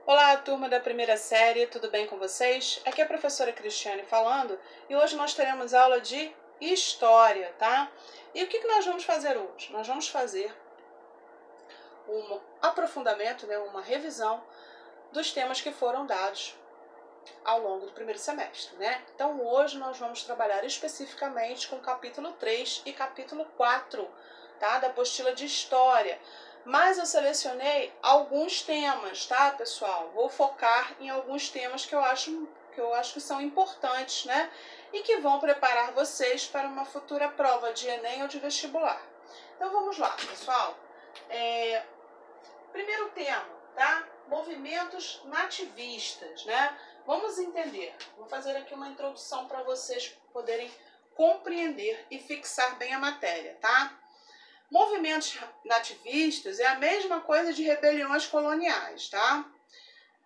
Olá, turma da primeira série, tudo bem com vocês? Aqui é a professora Cristiane falando e hoje nós teremos aula de História, tá? E o que nós vamos fazer hoje? Nós vamos fazer um aprofundamento, uma revisão dos temas que foram dados ao longo do primeiro semestre, né? Então hoje nós vamos trabalhar especificamente com o capítulo 3 e capítulo 4, tá? Da apostila de História. Mas eu selecionei alguns temas, tá, pessoal? Vou focar em alguns temas que eu acho que são importantes, né? E que vão preparar vocês para uma futura prova de Enem ou de vestibular. Então vamos lá, pessoal. Primeiro tema, tá? Movimentos nativistas, né? Vamos entender. Vou fazer aqui uma introdução para vocês poderem compreender e fixar bem a matéria, tá? Movimentos nativistas é a mesma coisa de rebeliões coloniais, tá?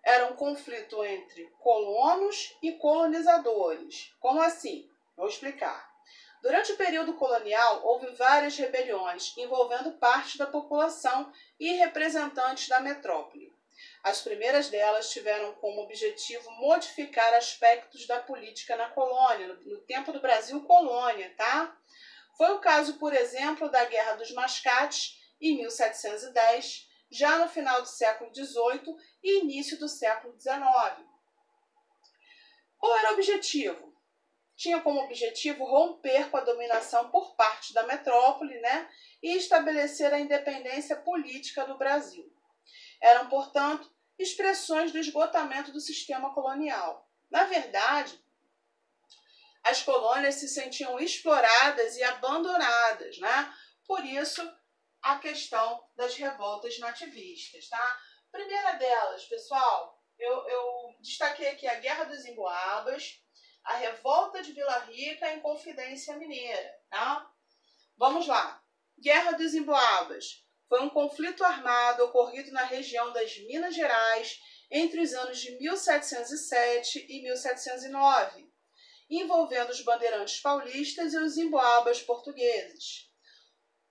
Era um conflito entre colonos e colonizadores. Como assim? Vou explicar. Durante o período colonial, houve várias rebeliões envolvendo parte da população e representantes da metrópole. As primeiras delas tiveram como objetivo modificar aspectos da política na colônia, no tempo do Brasil colônia, tá? Foi o caso, por exemplo, da Guerra dos Mascates, em 1710, já no final do século XVIII e início do século XIX. Qual era o objetivo? Tinha como objetivo romper com a dominação por parte da metrópole, né, e estabelecer a independência política do Brasil. Eram, portanto, expressões do esgotamento do sistema colonial. Na verdade, as colônias se sentiam exploradas e abandonadas, né? Por isso, a questão das revoltas nativistas, tá? Primeira delas, pessoal, eu destaquei aqui a Guerra dos Emboabas, a Revolta de Vila Rica e Inconfidência Mineira, tá? Vamos lá. Guerra dos Emboabas foi um conflito armado ocorrido na região das Minas Gerais entre os anos de 1707 e 1709, envolvendo os bandeirantes paulistas e os emboabas portugueses.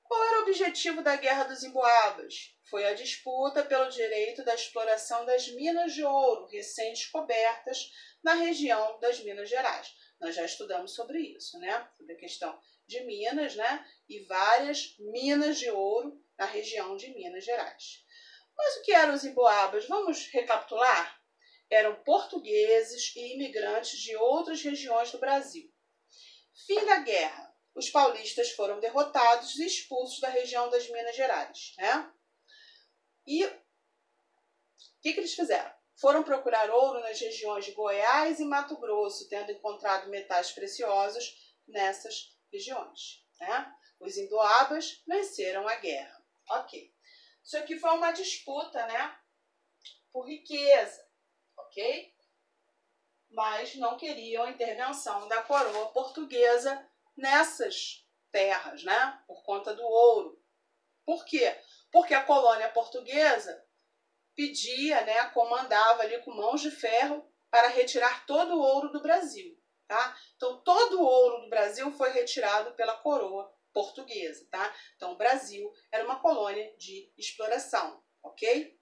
Qual era o objetivo da Guerra dos Emboabas? Foi a disputa pelo direito da exploração das minas de ouro recém-descobertas na região das Minas Gerais. Nós já estudamos sobre isso, né? Sobre a questão de Minas, né? E várias minas de ouro na região de Minas Gerais. Mas o que eram os emboabas? Vamos recapitular? Eram portugueses e imigrantes de outras regiões do Brasil. Fim da guerra. Os paulistas foram derrotados e expulsos da região das Minas Gerais, né? E o que eles fizeram? Foram procurar ouro nas regiões de Goiás e Mato Grosso, tendo encontrado metais preciosos nessas regiões, né? Os emboabas venceram a guerra. Ok. Isso aqui foi uma disputa, né? Por riqueza, ok? Mas não queriam a intervenção da coroa portuguesa nessas terras, né? Por conta do ouro. Por quê? Porque a colônia portuguesa pedia, né, comandava ali com mãos de ferro para retirar todo o ouro do Brasil, tá? Então, todo o ouro do Brasil foi retirado pela coroa portuguesa, tá? Então, o Brasil era uma colônia de exploração, ok?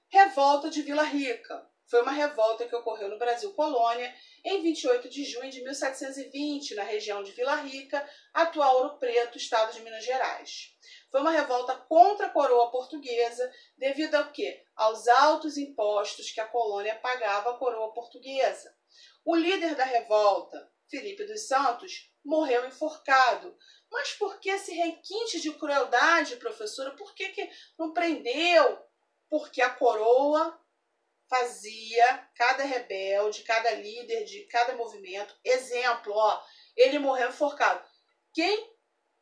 Revolta de Vila Rica. Foi uma revolta que ocorreu no Brasil colônia em 28 de junho de 1720, na região de Vila Rica, atual Ouro Preto, estado de Minas Gerais. Foi uma revolta contra a coroa portuguesa, devido ao quê? Aos altos impostos que a colônia pagava à coroa portuguesa. O líder da revolta, Felipe dos Santos, morreu enforcado. Mas por que esse requinte de crueldade, professora? Por que não prendeu? Porque a coroa fazia cada rebelde, cada líder de cada movimento. Exemplo, ó, ele morreu enforcado. Quem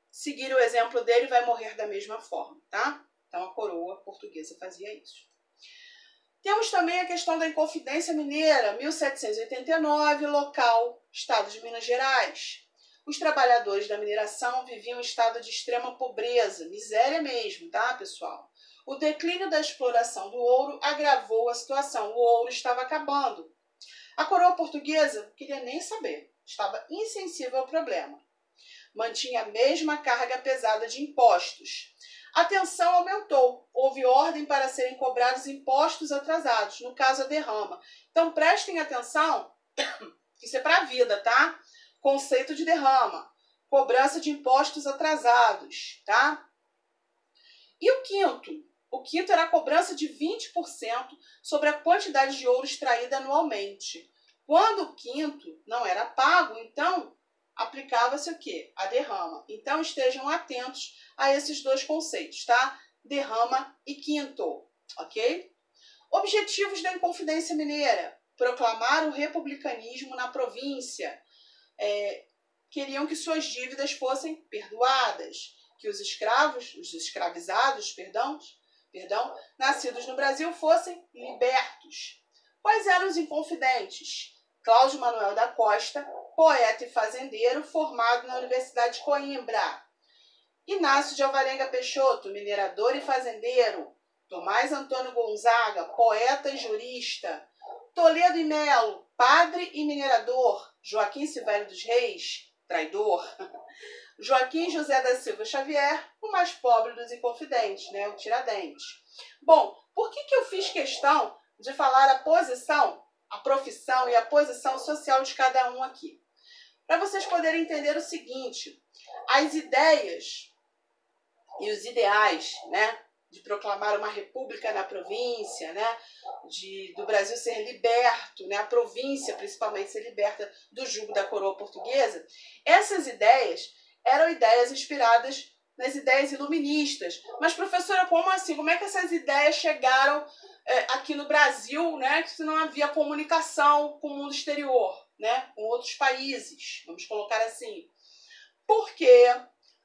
seguir o exemplo dele vai morrer da mesma forma, tá? Então a coroa portuguesa fazia isso. Temos também a questão da Inconfidência Mineira, 1789, local, estado de Minas Gerais. Os trabalhadores da mineração viviam em estado de extrema pobreza, miséria mesmo, tá, pessoal? O declínio da exploração do ouro agravou a situação. O ouro estava acabando. A coroa portuguesa não queria nem saber. Estava insensível ao problema. Mantinha a mesma carga pesada de impostos. a tensão aumentou. Houve ordem para serem cobrados impostos atrasados, no caso a derrama. Então prestem atenção, isso é para a vida, tá? Conceito de derrama, cobrança de impostos atrasados, tá? E o quinto? O quinto era a cobrança de 20% sobre a quantidade de ouro extraída anualmente. Quando o quinto não era pago, então aplicava-se o quê? A derrama. Então estejam atentos a esses dois conceitos, tá? Derrama e quinto, ok? Objetivos da Inconfidência Mineira: proclamar o republicanismo na província. Queriam que suas dívidas fossem perdoadas, que os escravizados, nascidos no Brasil fossem libertos. Quais eram os inconfidentes? Cláudio Manuel da Costa, poeta e fazendeiro, formado na Universidade de Coimbra. Inácio de Alvarenga Peixoto, minerador e fazendeiro. Tomás Antônio Gonzaga, poeta e jurista. Toledo e Melo, padre e minerador. Joaquim Silvério dos Reis, traidor. Joaquim José da Silva Xavier, o mais pobre dos inconfidentes, né? O Tiradentes. Bom, por que eu fiz questão de falar a posição, a profissão e a posição social de cada um aqui? Para vocês poderem entender o seguinte: as ideias e os ideais, né, de proclamar uma república na província, né, do Brasil ser liberto, né, a província principalmente ser liberta do jugo da coroa portuguesa, essas ideias eram ideias inspiradas nas ideias iluministas. Mas, professora, como assim? Como é que essas ideias chegaram aqui no Brasil, né, se não havia comunicação com o mundo exterior, né, com outros países? Vamos colocar assim. Porque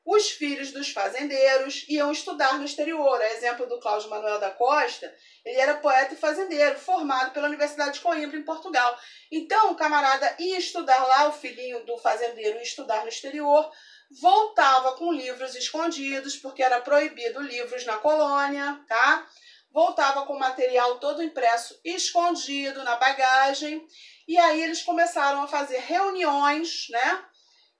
os filhos dos fazendeiros iam estudar no exterior. A exemplo do Cláudio Manuel da Costa, ele era poeta e fazendeiro, formado pela Universidade de Coimbra, em Portugal. Então, o camarada ia estudar lá, o filhinho do fazendeiro ia estudar no exterior, voltava com livros escondidos, porque era proibido livros na colônia, tá? Voltava com o material todo impresso escondido na bagagem, e aí eles começaram a fazer reuniões, né?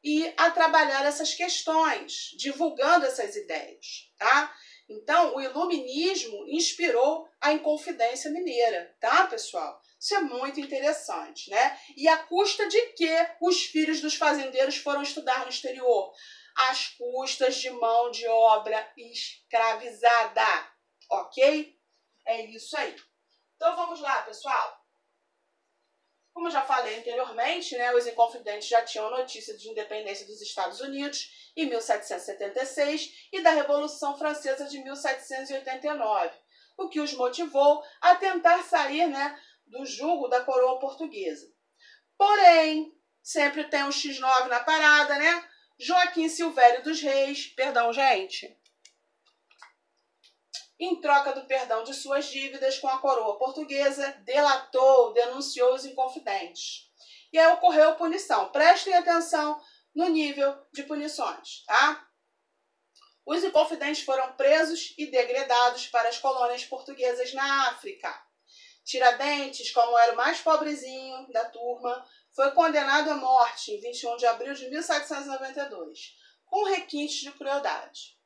E a trabalhar essas questões, divulgando essas ideias, tá? Então, o iluminismo inspirou a Inconfidência Mineira, tá, pessoal? Isso é muito interessante, né? E à custa de que os filhos dos fazendeiros foram estudar no exterior? Às custas de mão de obra escravizada, ok? É isso aí. Então, vamos lá, pessoal. Como eu já falei anteriormente, né, os Inconfidentes já tinham notícia de independência dos Estados Unidos em 1776 e da Revolução Francesa de 1789, o que os motivou a tentar sair, né, do jugo da coroa portuguesa. Porém, sempre tem um X9 na parada, né? Joaquim Silvério dos Reis, perdão, gente, em troca do perdão de suas dívidas com a coroa portuguesa, delatou, denunciou os Inconfidentes. E aí ocorreu punição. Prestem atenção no nível de punições, tá? Os Inconfidentes foram presos e degredados para as colônias portuguesas na África. Tiradentes, como era o mais pobrezinho da turma, foi condenado à morte em 21 de abril de 1792, com requintes de crueldade.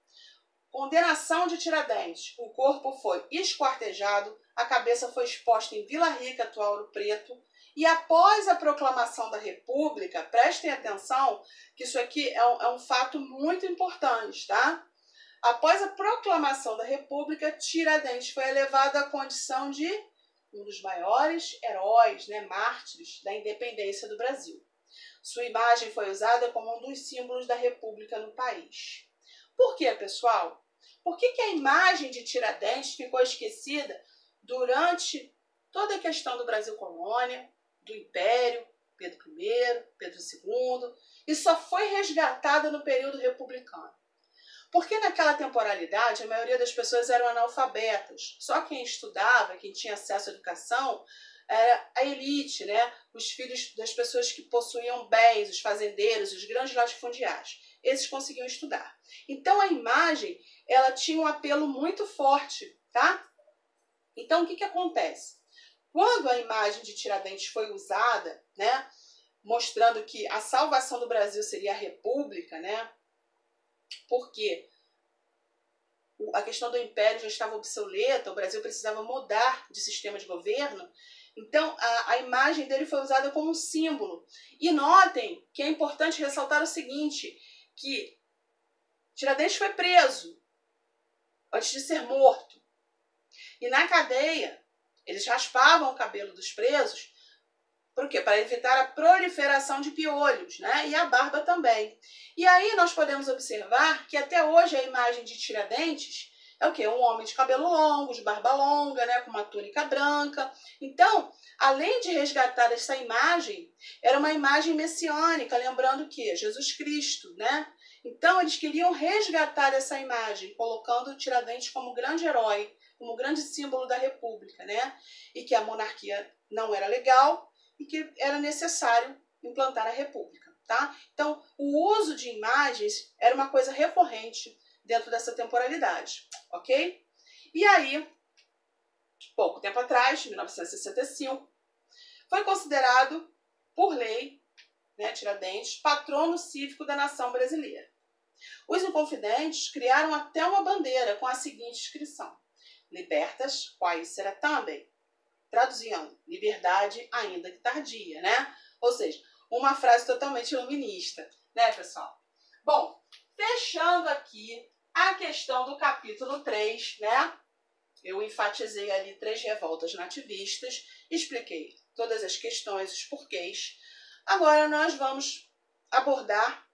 Condenação de Tiradentes. O corpo foi esquartejado, a cabeça foi exposta em Vila Rica, atual Ouro Preto, e após a proclamação da República, prestem atenção que isso aqui é um fato muito importante, tá? Após a proclamação da República, Tiradentes foi elevado à condição de um dos maiores heróis, né, mártires da independência do Brasil. Sua imagem foi usada como um dos símbolos da República no país. Por quê, pessoal? Por que a imagem de Tiradentes ficou esquecida durante toda a questão do Brasil colônia, do Império, Pedro I, Pedro II, e só foi resgatada no período republicano? Porque naquela temporalidade a maioria das pessoas eram analfabetas. Só quem estudava, quem tinha acesso à educação, era a elite, né? Os filhos das pessoas que possuíam bens, os fazendeiros, os grandes latifundiários. Esses conseguiam estudar. Então a imagem, ela tinha um apelo muito forte, tá? Então o que acontece? Quando a imagem de Tiradentes foi usada, né, mostrando que a salvação do Brasil seria a República, né? Porque a questão do império já estava obsoleta, o Brasil precisava mudar de sistema de governo. Então, a imagem dele foi usada como um símbolo. E notem que é importante ressaltar o seguinte, que Tiradentes foi preso antes de ser morto. E na cadeia, eles raspavam o cabelo dos presos. Por quê? Para evitar a proliferação de piolhos, né? E a barba também. E aí nós podemos observar que até hoje a imagem de Tiradentes é o quê? Um homem de cabelo longo, de barba longa, né? Com uma túnica branca. Então, além de resgatar essa imagem, era uma imagem messiânica, lembrando que Jesus Cristo, né? Então, eles queriam resgatar essa imagem, colocando Tiradentes como grande herói, como grande símbolo da República, né? E que a monarquia não era legal e que era necessário implantar a República, tá? Então, o uso de imagens era uma coisa recorrente dentro dessa temporalidade, ok? E aí, pouco tempo atrás, em 1965, foi considerado, por lei, né, Tiradentes, patrono cívico da nação brasileira. Os inconfidentes criaram até uma bandeira com a seguinte inscrição: Libertas quae sera também. Traduzindo, liberdade ainda que tardia, né? Ou seja, uma frase totalmente iluminista, né, pessoal? Bom, fechando aqui a questão do capítulo 3, né? Eu enfatizei ali 3 revoltas nativistas, expliquei todas as questões, os porquês. Agora nós vamos abordar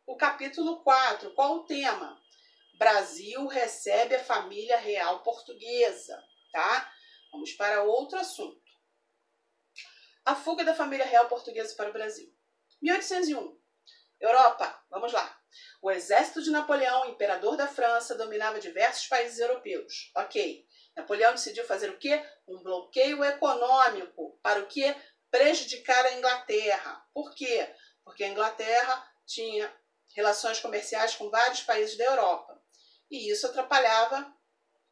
o capítulo 4. Qual o tema? Brasil recebe a família real portuguesa, tá? Vamos para outro assunto. A fuga da família real portuguesa para o Brasil. 1801. Europa, vamos lá. O exército de Napoleão, imperador da França, dominava diversos países europeus. Ok. Napoleão decidiu fazer o quê? Um bloqueio econômico. Para o quê? Prejudicar a Inglaterra. Por quê? Porque a Inglaterra tinha relações comerciais com vários países da Europa. E isso atrapalhava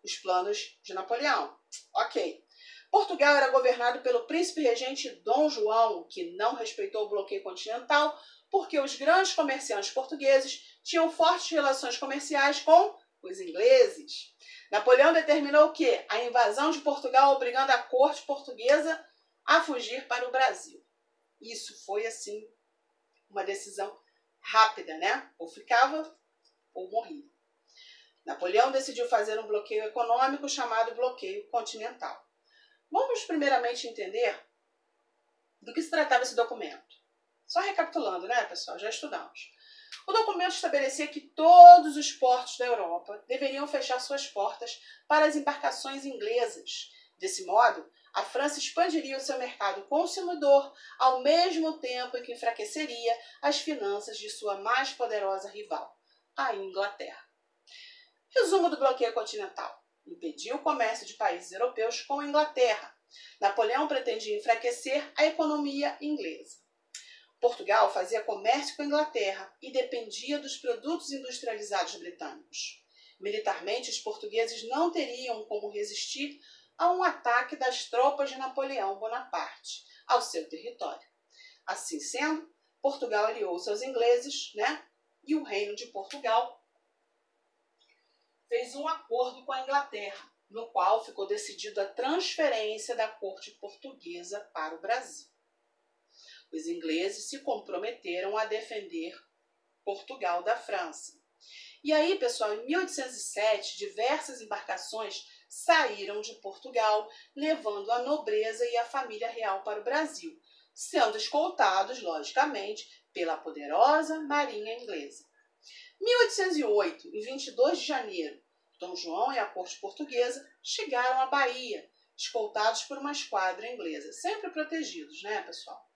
os planos de Napoleão. Ok. Portugal era governado pelo príncipe regente Dom João, que não respeitou o bloqueio continental, porque os grandes comerciantes portugueses tinham fortes relações comerciais com os ingleses. Napoleão determinou o quê? A invasão de Portugal, obrigando a corte portuguesa a fugir para o Brasil. Isso foi, assim, uma decisão rápida, né? Ou ficava ou morria. Napoleão decidiu fazer um bloqueio econômico chamado bloqueio continental. Vamos primeiramente entender do que se tratava esse documento. Só recapitulando, né, pessoal? Já estudamos. O documento estabelecia que todos os portos da Europa deveriam fechar suas portas para as embarcações inglesas. Desse modo, a França expandiria o seu mercado consumidor ao mesmo tempo em que enfraqueceria as finanças de sua mais poderosa rival, a Inglaterra. Resumo do bloqueio continental. Impediu o comércio de países europeus com a Inglaterra. Napoleão pretendia enfraquecer a economia inglesa. Portugal fazia comércio com a Inglaterra e dependia dos produtos industrializados britânicos. Militarmente, os portugueses não teriam como resistir a um ataque das tropas de Napoleão Bonaparte ao seu território. Assim sendo, Portugal aliou-se aos ingleses, né? E o Reino de Portugal fez um acordo com a Inglaterra, no qual ficou decidido a transferência da corte portuguesa para o Brasil. Os ingleses se comprometeram a defender Portugal da França. E aí, pessoal, em 1807, diversas embarcações saíram de Portugal, levando a nobreza e a família real para o Brasil, sendo escoltados, logicamente, pela poderosa marinha inglesa. 1808, em 22 de janeiro, Dom João e a corte portuguesa chegaram à Bahia, escoltados por uma esquadra inglesa, sempre protegidos, né, pessoal?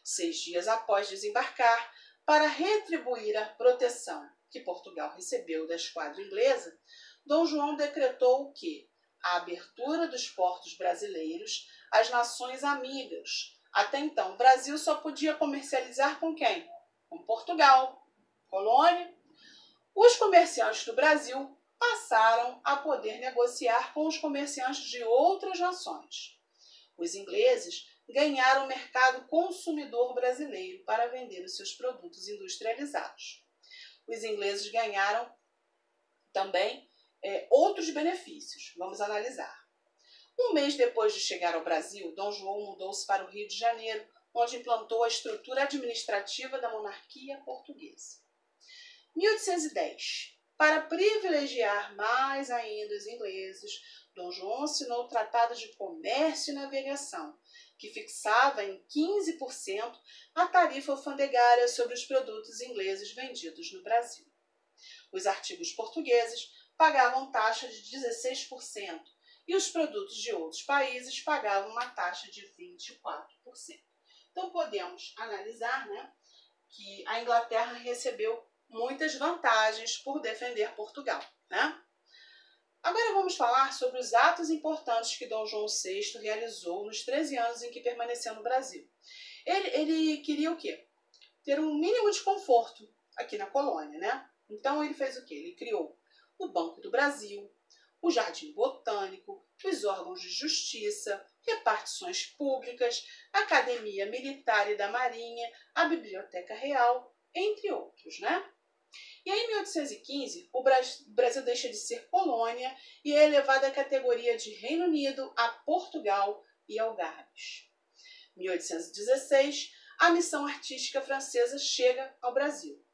6 dias após desembarcar, para retribuir a proteção que Portugal recebeu da esquadra inglesa, Dom João decretou que a abertura dos portos brasileiros às nações amigas. Até então, o Brasil só podia comercializar com quem? Com Portugal, colônia. Os comerciantes do Brasil passaram a poder negociar com os comerciantes de outras nações. Os ingleses ganharam o mercado consumidor brasileiro para vender os seus produtos industrializados. Os ingleses ganharam também outros benefícios. Vamos analisar. Um mês depois de chegar ao Brasil, Dom João mudou-se para o Rio de Janeiro, onde implantou a estrutura administrativa da monarquia portuguesa. 1810. Para privilegiar mais ainda os ingleses, Dom João assinou o Tratado de Comércio e Navegação, que fixava em 15% a tarifa alfandegária sobre os produtos ingleses vendidos no Brasil. Os artigos portugueses pagavam taxa de 16% e os produtos de outros países pagavam uma taxa de 24%. Então podemos analisar, que a Inglaterra recebeu muitas vantagens por defender Portugal, Agora vamos falar sobre os atos importantes que Dom João VI realizou nos 13 anos em que permaneceu no Brasil. Ele queria o quê? Ter um mínimo de conforto aqui na colônia, Então ele fez o quê? Ele criou o Banco do Brasil, o Jardim Botânico, os órgãos de justiça, repartições públicas, a Academia Militar e da Marinha, a Biblioteca Real, entre outros, E aí, em 1815, o Brasil deixa de ser colônia e é elevado à categoria de Reino Unido, a Portugal e Algarves. Em 1816, a missão artística francesa chega ao Brasil.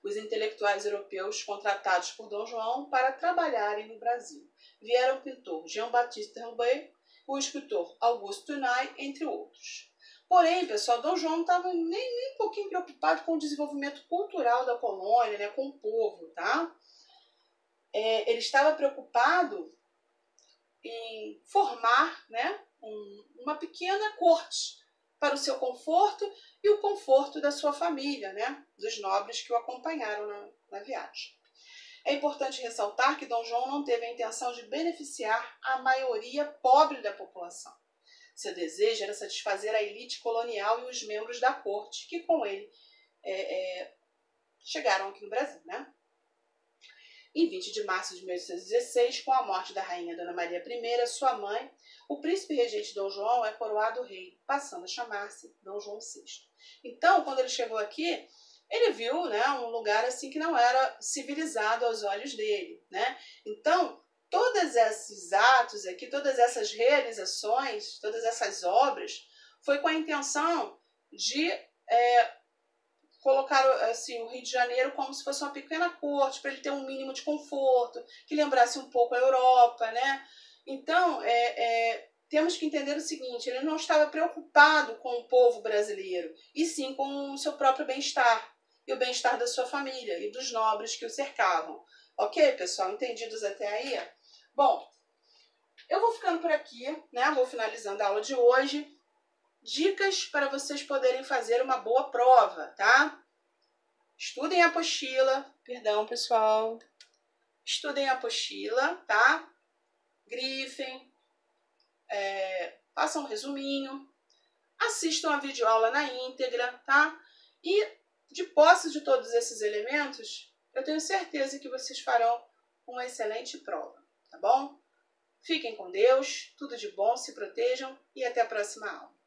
Os intelectuais europeus contratados por Dom João para trabalharem no Brasil vieram o pintor Jean-Baptiste Herbaut, o escultor Auguste Tunay, entre outros. Porém, pessoal, Dom João não estava nem um pouquinho preocupado com o desenvolvimento cultural da colônia, com o povo, Ele estava preocupado em formar, uma pequena corte para o seu conforto e o conforto da sua família, dos nobres que o acompanharam na viagem. É importante ressaltar que Dom João não teve a intenção de beneficiar a maioria pobre da população. Seu desejo era satisfazer a elite colonial e os membros da corte que com ele chegaram aqui no Brasil, Em 20 de março de 1816, com a morte da rainha Dona Maria I, sua mãe, o príncipe regente Dom João é coroado rei, passando a chamar-se Dom João VI. Então, quando ele chegou aqui, ele viu um lugar assim que não era civilizado aos olhos dele. Então, todos esses atos aqui, todas essas realizações, todas essas obras, foi com a intenção de colocar assim, o Rio de Janeiro como se fosse uma pequena corte, para ele ter um mínimo de conforto, que lembrasse um pouco a Europa, Então, temos que entender o seguinte, ele não estava preocupado com o povo brasileiro, e sim com o seu próprio bem-estar, e o bem-estar da sua família, e dos nobres que o cercavam. Ok, pessoal? Entendidos até aí? Bom, eu vou ficando por aqui, Vou finalizando a aula de hoje. Dicas para vocês poderem fazer uma boa prova, Estudem a apostila, perdão, pessoal. Estudem a apostila, Grifem, façam um resuminho, assistam a videoaula na íntegra, E, de posse de todos esses elementos, eu tenho certeza que vocês farão uma excelente prova, tá bom? Fiquem com Deus, tudo de bom, se protejam e até a próxima aula.